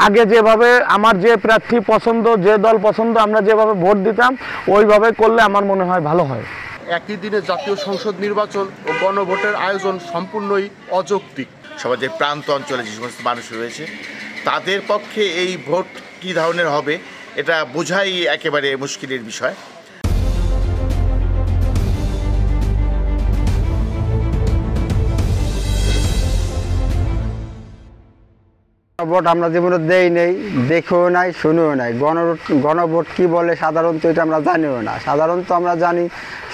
আগে যেভাবে আমার যে প্রার্থী পছন্দ, যে দল পছন্দ, আমরা যেভাবে ভোট দিতাম ওইভাবে করলে আমার মনে হয় ভালো হয়। একই দিনে জাতীয় সংসদ নির্বাচন ও গণভোটের আয়োজন সম্পূর্ণই অযৌক্তিক। সমাজের প্রান্ত অঞ্চলে যে সমস্ত মানুষ রয়েছে তাদের পক্ষে এই ভোট কী ধরনের হবে এটা বোঝাই একেবারে মুশকিলের বিষয়। ভোট আমরা জীবনে দেই নেই, দেখেও নাই, শুনেও নাই। গণভোট কি বলে সাধারণত এটা আমরা জানিও না। সাধারণত আমরা জানি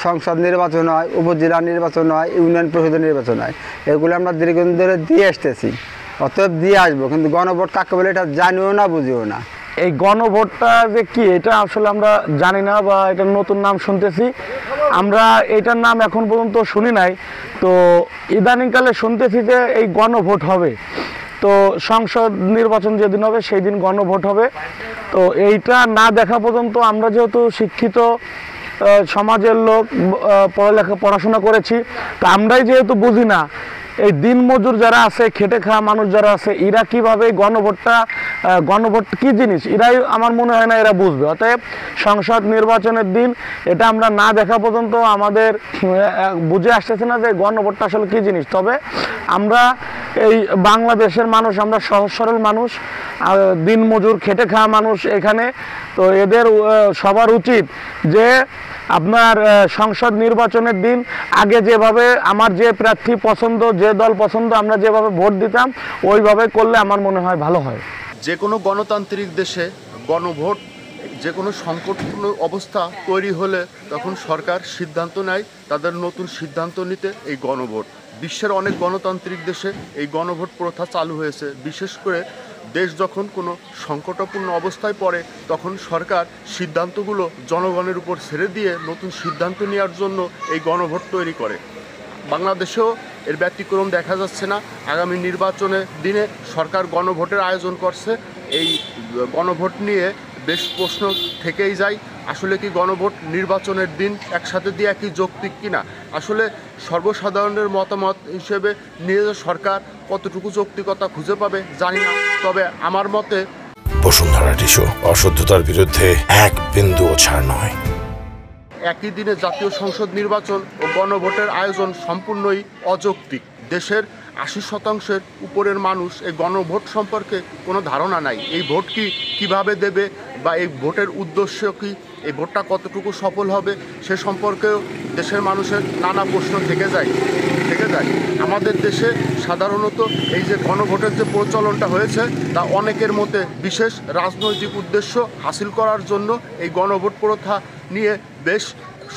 সংসদ নির্বাচন হয়, উপজেলা নির্বাচন হয়, ইউনিয়ন পরিষদের নির্বাচন হয়, এগুলো আমরা দীর্ঘদিন ধরে দিয়ে আসতেছি, অতএব দিয়ে আসবো। কিন্তু গণভোট কাকে বলে এটা জানিও না, বুঝিও না। এই গণভোটটা যে কি এটা আসলে আমরা জানি না, বা এটার নতুন নাম শুনতেছি আমরা, এটার নাম এখন পর্যন্ত শুনি নাই। তো ইদানিংকালে শুনতেছি যে এই গণভোট হবে, তো সংসদ নির্বাচন যেদিন হবে সেই দিন গণভোট হবে। তো এইটা না দেখা পর্যন্ত আমরা যেহেতু শিক্ষিত সমাজের লোক, পড়াশোনা করেছি, তো আমরাই যেহেতু বুঝি না এই দিনমজুর যারা আছে, খেটে খাওয়া মানুষ যারা আছে, এরা কীভাবে গণভোট কী জিনিস এরাই আমার মনে হয় না এরা বুঝবে। অতএব সংসদ নির্বাচনের দিন এটা আমরা না দেখা পর্যন্ত আমাদের বুঝে আসতেছে না যে গণভোটটা আসলে কী জিনিস। তবে আমরা এই বাংলাদেশের মানুষ, আমরা সহজ সরল মানুষ, দিনমজুর খেটে খাওয়া মানুষ এখানে। তো এদের সবার উচিত যে আপনার সংসদ নির্বাচনের দিন আগে যেভাবে আমার যে প্রার্থী পছন্দ, যে দল পছন্দ, আমরা যেভাবে ভোট দিতাম ওইভাবে করলে আমার মনে হয় ভালো হয়। যে কোনো গণতান্ত্রিক দেশে গণভোট, যে কোনো সংকটপূর্ণ অবস্থা তৈরি হলে তখন সরকার সিদ্ধান্ত নেয় তাদের নতুন সিদ্ধান্ত নিতে এই গণভোট। বিশ্বের অনেক গণতান্ত্রিক দেশে এই গণভোট প্রথা চালু হয়েছে। বিশেষ করে দেশ যখন কোনো সংকটপূর্ণ অবস্থায় পড়ে তখন সরকার সিদ্ধান্তগুলো জনগণের উপর ছেড়ে দিয়ে নতুন সিদ্ধান্ত নেওয়ার জন্য এই গণভোট তৈরি করে। বাংলাদেশেও এর ব্যতিক্রম দেখা যাচ্ছে না। আগামী নির্বাচনের দিনে সরকার গণভোটের আয়োজন করছে। এই গণভোট নিয়ে বেশ প্রশ্ন থেকেই যায়, আসলে কি গণভোট নির্বাচনের দিন একসাথে দিয়ে একই যৌক্তিক কিনা। আসলে সর্বসাধারণের মতামত হিসেবে নিয়ে সরকার কতটুকু যৌক্তিকতা খুঁজে পাবে জানি না। তবে আমার মতে বসুন্ধরা টিস্যু অশুদ্ধতার বিরুদ্ধে এক বিন্দুও ছাড় নয়। একই দিনে জাতীয় সংসদ নির্বাচন ও গণভোটের আয়োজন সম্পূর্ণই অযৌক্তিক। দেশের ৮০% উপরের মানুষ এই গণভোট সম্পর্কে কোনো ধারণা নাই। এই ভোট কিভাবে দেবে বা এই ভোটের উদ্দেশ্য কি, এই ভোটটা কতটুকু সফল হবে সে সম্পর্কেও দেশের মানুষের নানা প্রশ্ন থেকে যায়। আমাদের দেশে সাধারণত এই যে গণভোটের যে প্রচলনটা হয়েছে তা অনেকের মতে বিশেষ রাজনৈতিক উদ্দেশ্য হাসিল করার জন্য এই গণভোট প্রথা নিয়ে বেশ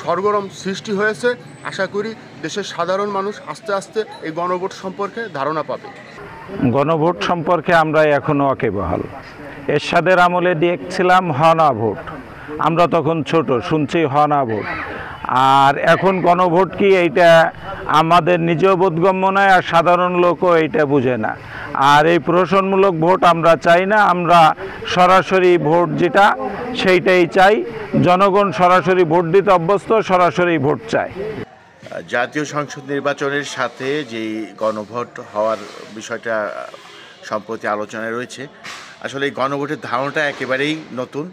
সরগরম সৃষ্টি হয়েছে। আশা করি দেশের সাধারণ মানুষ আস্তে আস্তে এই গণভোট সম্পর্কে ধারণা পাবে। গণভোট সম্পর্কে আমরা এখনও ওয়াকিবহাল। এরশাদের আমলে দেখছিলাম হনা ভোট, আমরা তখন ছোট, শুনছি হনা ভোট। আর এখন গণভোট কি এইটা আমাদের নিজেও বোধগম্য নয়, আর সাধারণ লোকও এইটা বুঝে না। আর এই প্রহসনমূলক ভোট আমরা চাই না, আমরা সরাসরি ভোট যেটা সেইটাই চাই। জনগণ সরাসরি ভোট দিতে অভ্যস্ত, সরাসরি ভোট চায়। জাতীয় সংসদ নির্বাচনের সাথে যেই গণভোট হওয়ার বিষয়টা সম্প্রতি আলোচনায় রয়েছে, আসলে এই গণভোটের ধারণাটা একেবারেই নতুন।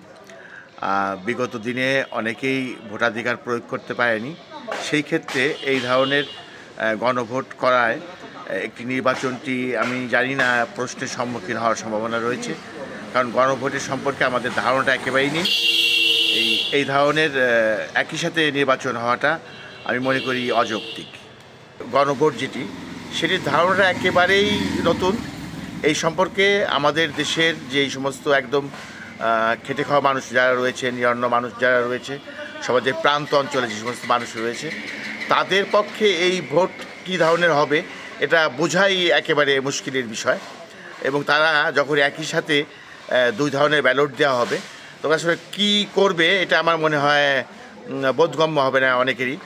বিগত দিনে অনেকেই ভোটাধিকার প্রয়োগ করতে পারেনি। সেই ক্ষেত্রে এই ধরনের গণভোট করায় একটি নির্বাচনটি আমি জানি না প্রশ্নের সম্মুখীন হওয়ার সম্ভাবনা রয়েছে, কারণ গণভোটের সম্পর্কে আমাদের ধারণাটা একেবারেই নেই। এই ধরনের একই সাথে নির্বাচন হওয়াটা আমি মনে করি অযৌক্তিক। গণভোট যেটি, সেটির ধারণাটা একেবারেই নতুন। এই সম্পর্কে আমাদের দেশের যে সমস্ত একদম খেটে খাওয়া মানুষ যারা রয়েছে, নিরন্ন মানুষ যারা রয়েছে, সমাজের প্রান্ত অঞ্চলে যে সমস্ত মানুষ রয়েছে তাদের পক্ষে এই ভোট কী ধরনের হবে এটা বোঝাই একেবারে মুশকিলের বিষয়। এবং তারা যখন একই সাথে দুই ধরনের ব্যালট দেওয়া হবে তখন আসলে কী করবে এটা আমার মনে হয় বোধগম্য হবে না অনেকেরই।